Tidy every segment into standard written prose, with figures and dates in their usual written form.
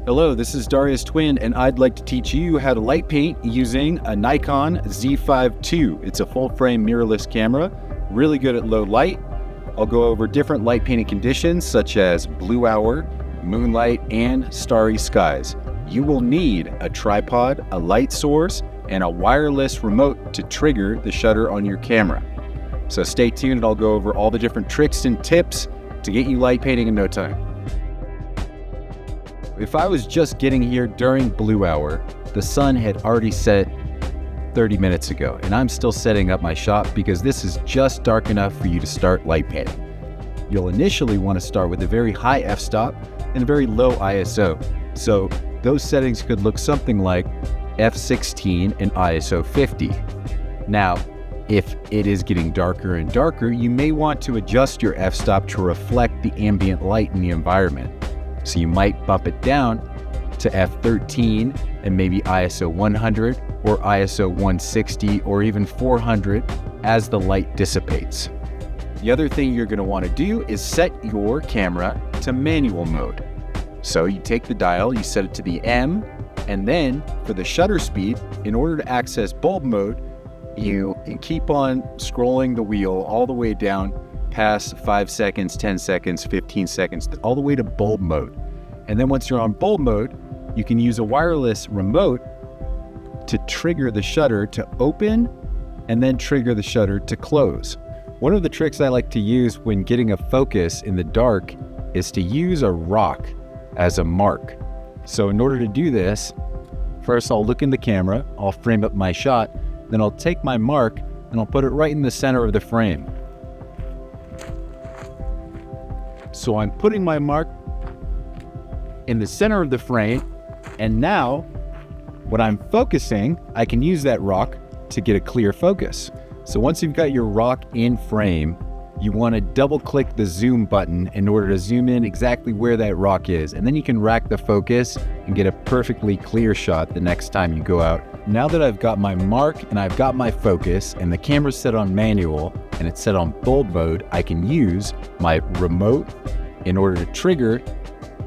Hello, this is Darius Twin, and I'd like to teach you how to light paint using a Nikon Z5II. It's a full-frame mirrorless camera, really good at low light. I'll go over different light painting conditions such as blue hour, moonlight, and starry skies. You will need a tripod, a light source, and a wireless remote to trigger the shutter on your camera. So stay tuned and I'll go over all the different tricks and tips to get you light painting in no time. If I was just getting here during blue hour, the sun had already set 30 minutes ago, and I'm still setting up my shop because this is just dark enough for you to start light painting. You'll initially want to start with a very high f-stop and a very low ISO. So those settings could look something like f16 and ISO 50. Now, if it is getting darker and darker, you may want to adjust your f-stop to reflect the ambient light in the environment. So you might bump it down to f13 and maybe ISO 100 or ISO 160 or even 400 as the light dissipates. The other thing you're going to want to do is set your camera to manual mode. So you take the dial, you set it to the M, and then for the shutter speed, in order to access bulb mode, you keep on scrolling the wheel all the way down past 5 seconds, 10 seconds, 15 seconds, all the way to bulb mode. And then once you're on bulb mode, you can use a wireless remote to trigger the shutter to open and then trigger the shutter to close. One of the tricks I like to use when getting a focus in the dark is to use a rock as a mark. So in order to do this, first I'll look in the camera, I'll frame up my shot, then I'll take my mark and I'll put it right in the center of the frame. So I'm putting my mark in the center of the frame, and now when I'm focusing, I can use that rock to get a clear focus. So once you've got your rock in frame, you want to double click the zoom button in order to zoom in exactly where that rock is, and then you can rack the focus and get a perfectly clear shot the next time you go out. Now that I've got my mark and I've got my focus and the camera's set on manual and it's set on bulb mode, I can use my remote in order to trigger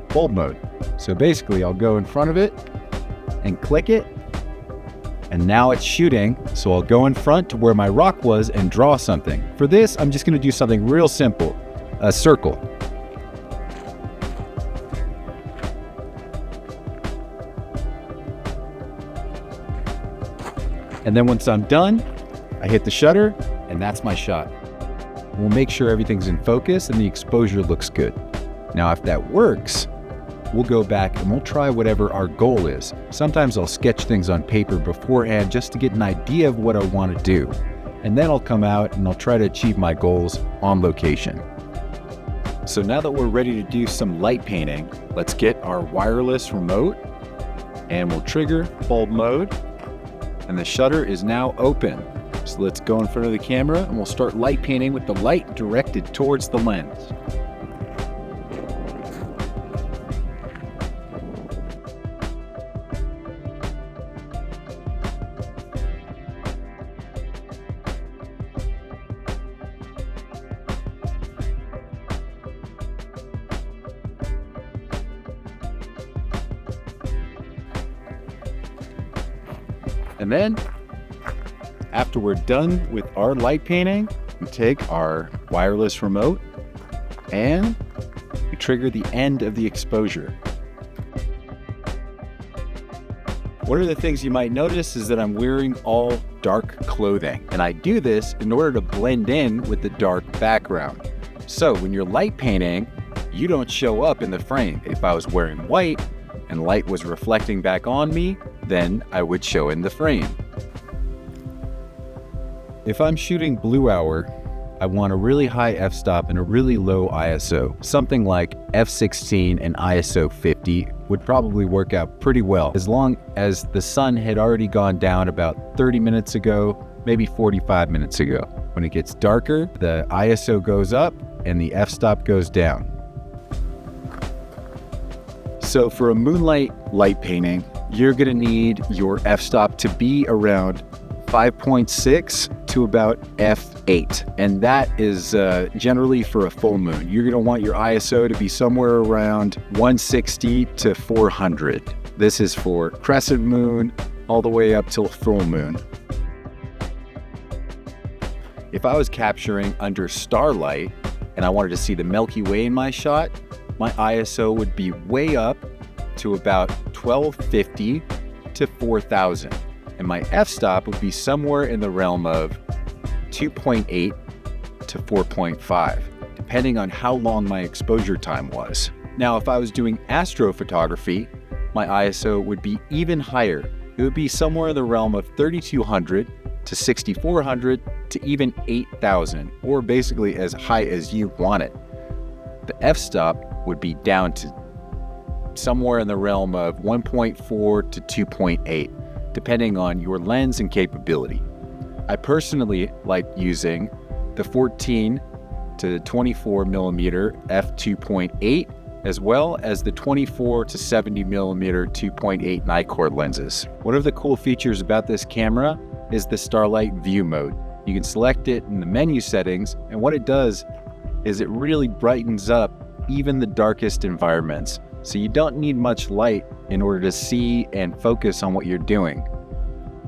bulb mode. So basically I'll go in front of it and click it, and now it's shooting. So I'll go in front to where my rock was and draw something. For this, I'm just going to do something real simple, a circle. And then once I'm done, I hit the shutter and that's my shot. We'll make sure everything's in focus and the exposure looks good. Now, if that works, we'll go back and we'll try whatever our goal is. Sometimes I'll sketch things on paper beforehand just to get an idea of what I want to do. And then I'll come out and I'll try to achieve my goals on location. So now that we're ready to do some light painting, let's get our wireless remote and we'll trigger bulb mode. And the shutter is now open. So let's go in front of the camera and we'll start light painting with the light directed towards the lens. And then, after we're done with our light painting, we take our wireless remote and we trigger the end of the exposure. One of the things you might notice is that I'm wearing all dark clothing, and I do this in order to blend in with the dark background. So when you're light painting, you don't show up in the frame. If I was wearing white and light was reflecting back on me, then I would show in the frame. If I'm shooting blue hour, I want a really high f-stop and a really low ISO. Something like f16 and ISO 50 would probably work out pretty well, as long as the sun had already gone down about 30 minutes ago, maybe 45 minutes ago. When it gets darker, the ISO goes up and the f-stop goes down. So for a moonlight light painting, you're gonna need your f-stop to be around 5.6 to about f8. And that is generally for a full moon. You're going to want your ISO to be somewhere around 160 to 400. This is for crescent moon all the way up till full moon. If I was capturing under starlight and I wanted to see the Milky Way in my shot, my ISO would be way up to about 1250 to 4000. And my f-stop would be somewhere in the realm of 2.8 to 4.5, depending on how long my exposure time was. Now, if I was doing astrophotography, my ISO would be even higher. It would be somewhere in the realm of 3200 to 6400 to even 8000, or basically as high as you want it. The f-stop would be down to somewhere in the realm of 1.4 to 2.8. depending on your lens and capability. I personally like using the 14 to 24 millimeter f2.8 as well as the 24 to 70 millimeter 2.8 Nikon lenses. One of the cool features about this camera is the Starlight View mode. You can select it in the menu settings, and what it does is it really brightens up even the darkest environments. So you don't need much light in order to see and focus on what you're doing.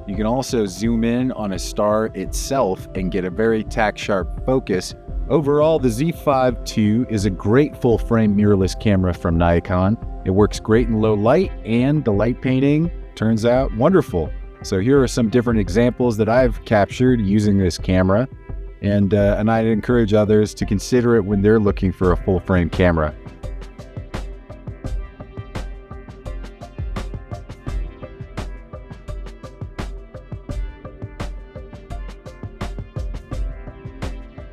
You can also zoom in on a star itself and get a very tack-sharp focus. Overall, the Z5II is a great full-frame mirrorless camera from Nikon. It works great in low light, and the light painting turns out wonderful. So here are some different examples that I've captured using this camera, and I'd encourage others to consider it when they're looking for a full-frame camera.